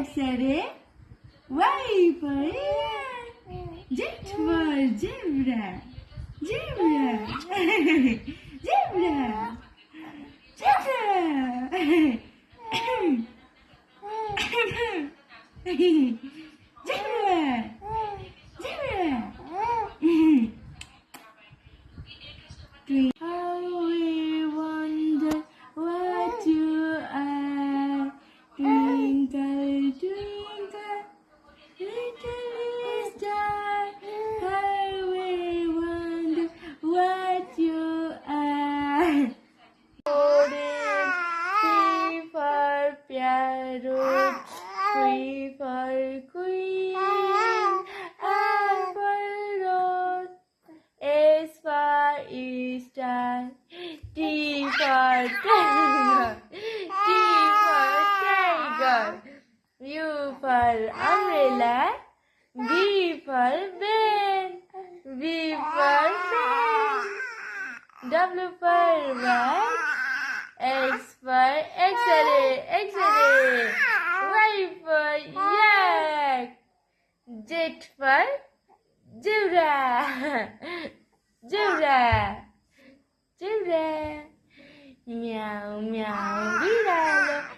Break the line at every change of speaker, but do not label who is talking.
X-ray. Y for Z for zebra. Zebra. Zebra. How we wonder what you are. Twinkle, twinkle, little star. How we wonder what you are. P for parrot, Q for queen, R for rose, S for star, T for tiger, U for umbrella, V for van, V for van, W for what? X for X-ray, Y for yak, Z for zebra, zebra, meow meow,